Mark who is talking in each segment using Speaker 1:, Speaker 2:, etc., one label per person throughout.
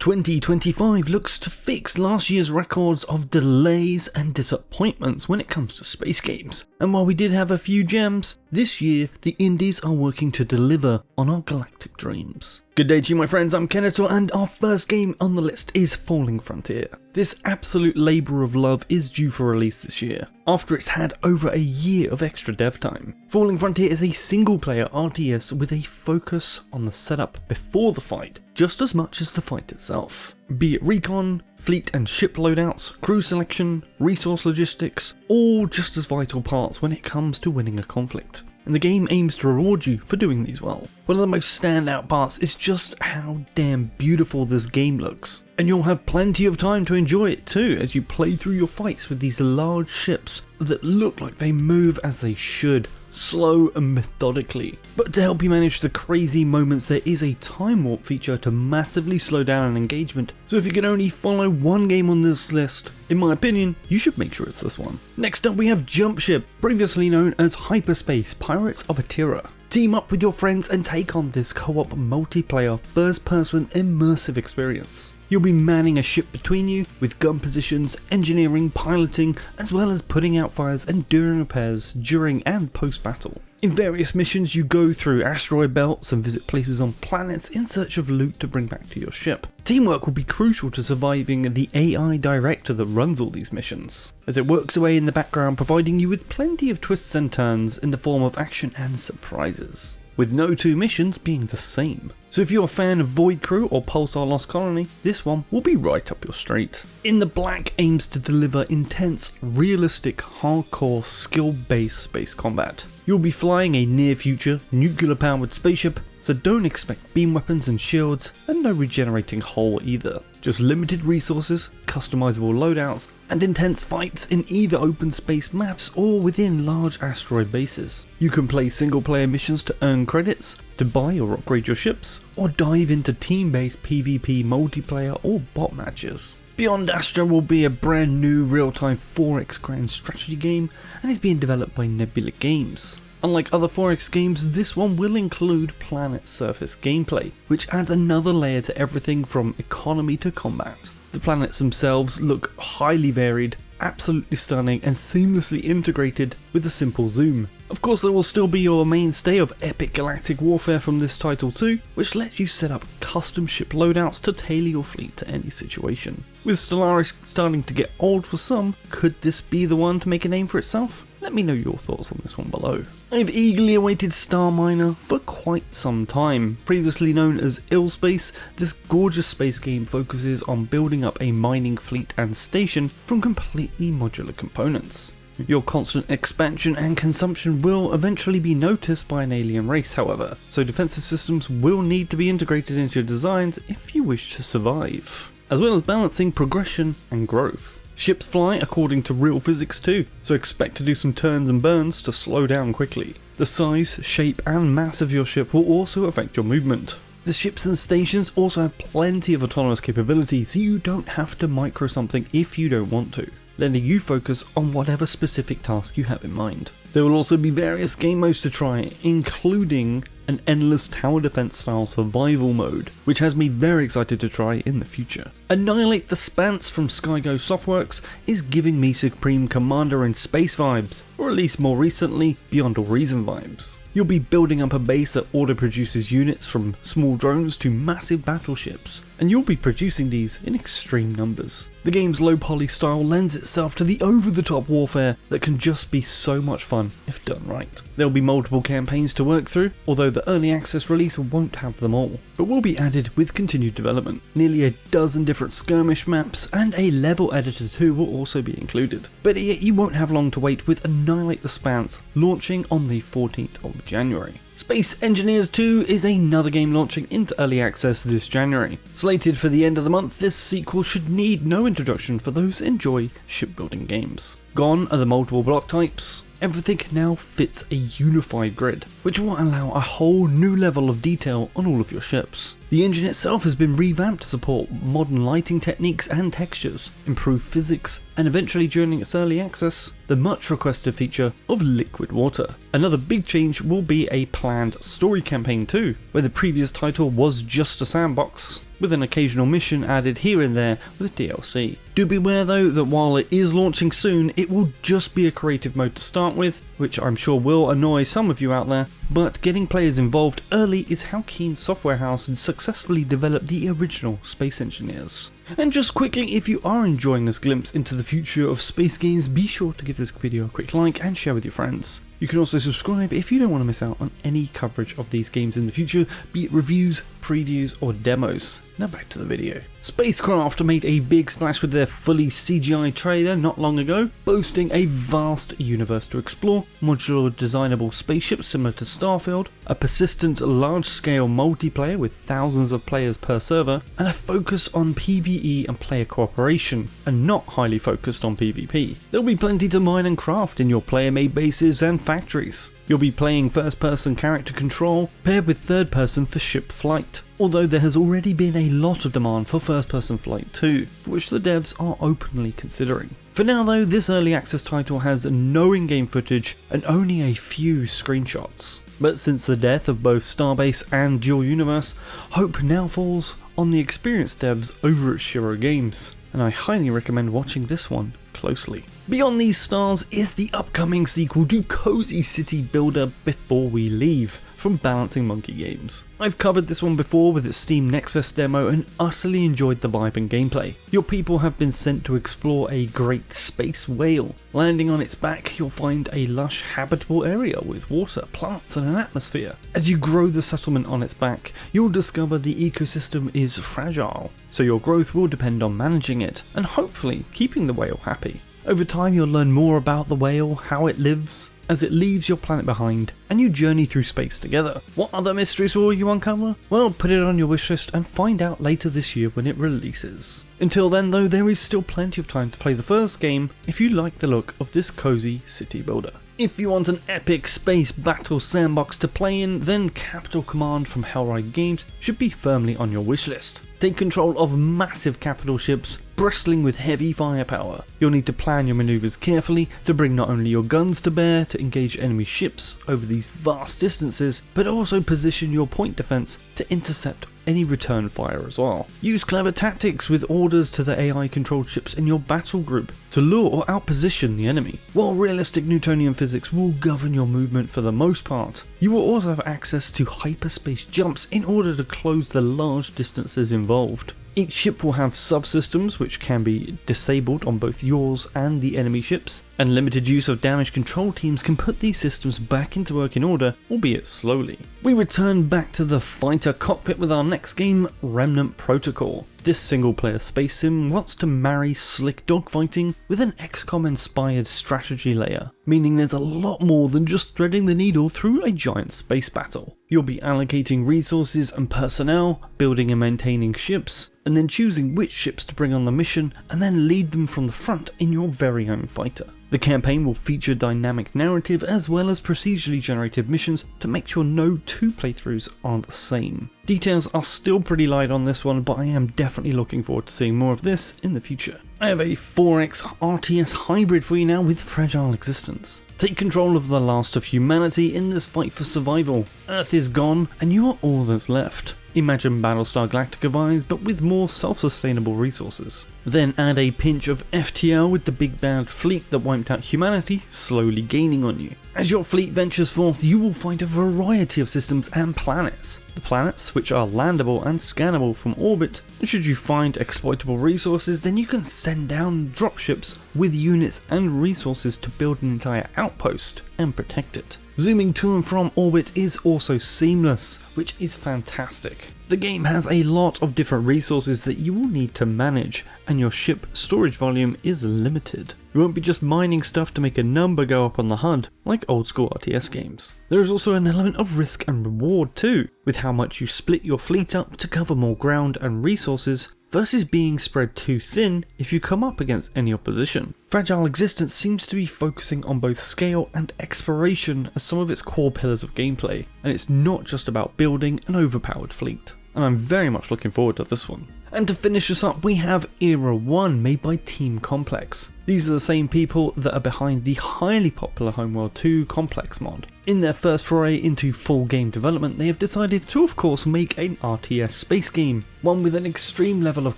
Speaker 1: 2025 looks to fix last year's records of delays and disappointments when it comes to space games. And while we did have a few gems, this year the indies are working to deliver on our galactic dreams. Good day to you my friends, I'm Kenator, and our first game on the list is Falling Frontier. This absolute labour of love is due for release this year, after it's had over a year of extra dev time. Falling Frontier is a single player RTS with a focus on the setup before the fight, just as much as the fight itself. Be it recon, fleet and ship loadouts, crew selection, resource logistics, all just as vital parts when it comes to winning a conflict. And the game aims to reward you for doing these well. One of the most standout parts is just how damn beautiful this game looks. And you'll have plenty of time to enjoy it too as you play through your fights with these large ships that look like they move as they should, slow and methodically. But to help you manage the crazy moments, there is a time warp feature to massively slow down an engagement, so if you can only follow one game on this list, in my opinion, you should make sure it's this one. Next up we have Jump Ship, previously known as Hyperspace Pirates of Atira. Team up with your friends and take on this co-op multiplayer first-person immersive experience. You'll be manning a ship between you with gun positions, engineering, piloting, as well as putting out fires and doing repairs during and post-battle. In various missions you go through asteroid belts and visit places on planets in search of loot to bring back to your ship. Teamwork will be crucial to surviving the AI director that runs all these missions, as it works away in the background providing you with plenty of twists and turns in the form of action and surprises, with no two missions being the same. So if you're a fan of Void Crew or Pulsar Lost Colony, this one will be right up your street. In the Black aims to deliver intense, realistic, hardcore, skill-based space combat. You'll be flying a near-future, nuclear-powered spaceship, so don't expect beam weapons and shields, and no regenerating hull either. Just limited resources, customizable loadouts, and intense fights in either open space maps or within large asteroid bases. You can play single player missions to earn credits, to buy or upgrade your ships, or dive into team-based PvP multiplayer or bot matches. Beyond Astra will be a brand new real-time 4X grand strategy game and is being developed by Nebula Games. Unlike other 4X games, this one will include planet surface gameplay, which adds another layer to everything from economy to combat. The planets themselves look highly varied, absolutely stunning and seamlessly integrated with a simple zoom. Of course there will still be your mainstay of epic galactic warfare from this title too, which lets you set up custom ship loadouts to tailor your fleet to any situation. With Stellaris starting to get old for some, could this be the one to make a name for itself? Let me know your thoughts on this one below. I've eagerly awaited Starminer for quite some time. Previously known as Illspace, this gorgeous space game focuses on building up a mining fleet and station from completely modular components. Your constant expansion and consumption will eventually be noticed by an alien race however, so defensive systems will need to be integrated into your designs if you wish to survive, as well as balancing progression and growth. Ships fly according to real physics too, so expect to do some turns and burns to slow down quickly. The size, shape and mass of your ship will also affect your movement. The ships and stations also have plenty of autonomous capability, so you don't have to micro something if you don't want to, letting you focus on whatever specific task you have in mind. There will also be various game modes to try, including an endless tower defense style survival mode, which has me very excited to try in the future. Annihilate The Spance from Skygo Softworks is giving me Supreme Commander in space vibes, or at least more recently, Beyond All Reason vibes. You'll be building up a base that auto-produces units from small drones to massive battleships, and you'll be producing these in extreme numbers. The game's low poly style lends itself to the over-the-top warfare that can just be so much fun if done right. There'll be multiple campaigns to work through, although the early access release won't have them all, but will be added with continued development. Nearly a dozen different skirmish maps and a level editor too will also be included. But yet you won't have long to wait with Annihilate The Spance launching on the 14th of January. Space Engineers 2 is another game launching into early access this January. Slated for the end of the month, this sequel should need no introduction for those who enjoy shipbuilding games. Gone are the multiple block types. Everything now fits a unified grid, which will allow a whole new level of detail on all of your ships. The engine itself has been revamped to support modern lighting techniques and textures, improve physics, and eventually during its early access, the much requested feature of liquid water. Another big change will be a planned story campaign too, where the previous title was just a sandbox. with an occasional mission added here and there with DLC. Do beware though that while it is launching soon, it will just be a creative mode to start with, which I'm sure will annoy some of you out there, but getting players involved early is how Keen Software House had successfully developed the original Space Engineers. And just quickly, if you are enjoying this glimpse into the future of space games, be sure to give this video a quick like and share with your friends. You can also subscribe if you don't want to miss out on any coverage of these games in the future, be it reviews, previews or demos. Now back to the video. SpaceCraft made a big splash with their fully CGI trailer not long ago, boasting a vast universe to explore, modular designable spaceships similar to Starfield, a persistent large-scale multiplayer with thousands of players per server, and a focus on PvE and player cooperation, and not highly focused on PvP. There'll be plenty to mine and craft in your player-made bases and factories. You'll be playing first-person character control, paired with third-person for ship flight, although there has already been a lot of demand for first-person flight too, which the devs are openly considering. For now though, this early access title has no in-game footage and only a few screenshots. But since the death of both Starbase and Dual Universe, hope now falls on the experienced devs over at Shiro Games, and I highly recommend watching this one closely. Beyond these stars is the upcoming sequel to Cozy City Builder Before We Leave from Balancing Monkey Games. I've covered this one before with its Steam Next Fest demo and utterly enjoyed the vibe and gameplay. Your people have been sent to explore a great space whale. Landing on its back, you'll find a lush habitable area with water, plants and an atmosphere. As you grow the settlement on its back, you'll discover the ecosystem is fragile, so your growth will depend on managing it and hopefully keeping the whale happy. Over time you'll learn more about the whale, how it lives, as it leaves your planet behind, and you journey through space together. What other mysteries will you uncover? Well, put it on your wishlist and find out later this year when it releases. Until then though, there is still plenty of time to play the first game if you like the look of this cozy city builder. If you want an epic space battle sandbox to play in, then Capital Command from Hellride Games should be firmly on your wishlist. Take control of massive capital ships bristling with heavy firepower. You'll need to plan your maneuvers carefully to bring not only your guns to bear to engage enemy ships over these vast distances, but also position your point defense to intercept any return fire as well. Use clever tactics with orders to the AI controlled ships in your battle group to lure or outposition the enemy. While realistic Newtonian physics will govern your movement for the most part, you will also have access to hyperspace jumps in order to close the large distances involved. Each ship will have subsystems which can be disabled on both yours and the enemy ships, and limited use of damage control teams can put these systems back into working order, albeit slowly. We return back to the fighter cockpit with our next game, Remnant Protocol. This single-player space sim wants to marry slick dogfighting with an XCOM-inspired strategy layer, meaning there's a lot more than just threading the needle through a giant space battle. You'll be allocating resources and personnel, building and maintaining ships, and then choosing which ships to bring on the mission and then lead them from the front in your very own fighter. The campaign will feature dynamic narrative as well as procedurally generated missions to make sure no two playthroughs are the same. Details are still pretty light on this one, but I am definitely looking forward to seeing more of this in the future. I have a 4X RTS hybrid for you now with Fragile Existence. Take control of the last of humanity in this fight for survival. Earth is gone and you are all that's left. Imagine Battlestar Galactica vibes, but with more self-sustainable resources. Then add a pinch of FTL with the big bad fleet that wiped out humanity slowly gaining on you. As your fleet ventures forth, you will find a variety of systems and planets. The planets, which are landable and scannable from orbit, and should you find exploitable resources, then you can send down dropships with units and resources to build an entire outpost and protect it. Zooming to and from orbit is also seamless, which is fantastic. The game has a lot of different resources that you will need to manage, and your ship storage volume is limited. You won't be just mining stuff to make a number go up on the HUD, like old school RTS games. There is also an element of risk and reward too, with how much you split your fleet up to cover more ground and resources, versus being spread too thin if you come up against any opposition. Fragile Existence seems to be focusing on both scale and exploration as some of its core pillars of gameplay, and it's not just about building an overpowered fleet. And I'm very much looking forward to this one. And to finish us up, we have Era 1 made by Team Complex. These are the same people that are behind the highly popular Homeworld 2 Complex mod. In their first foray into full game development, they have decided to of course make an RTS space game, one with an extreme level of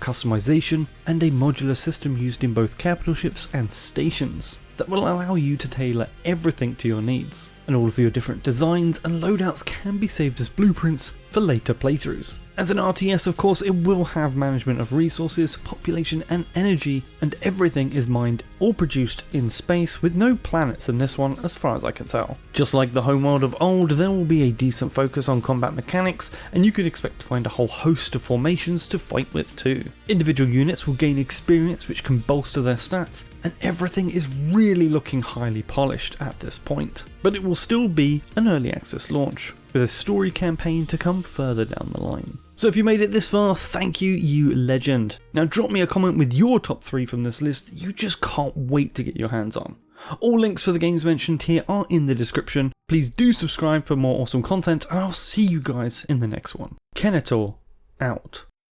Speaker 1: customization and a modular system used in both capital ships and stations that will allow you to tailor everything to your needs. And all of your different designs and loadouts can be saved as blueprints for later playthroughs. As an RTS, of course, it will have management of resources, population and energy, and everything is mined or produced in space with no planets in this one as far as I can tell. Just like the homeworld of old, there will be a decent focus on combat mechanics, and you can expect to find a whole host of formations to fight with too. Individual units will gain experience which can bolster their stats, and everything is really looking highly polished at this point. But it will still be an early access launch, with a story campaign to come further down the line. So if you made it this far, thank you, you legend. Now drop me a comment with your top 3 from this list that you just can't wait to get your hands on. All links for the games mentioned here are in the description. Please do subscribe for more awesome content, and I'll see you guys in the next one. Kenetor, out.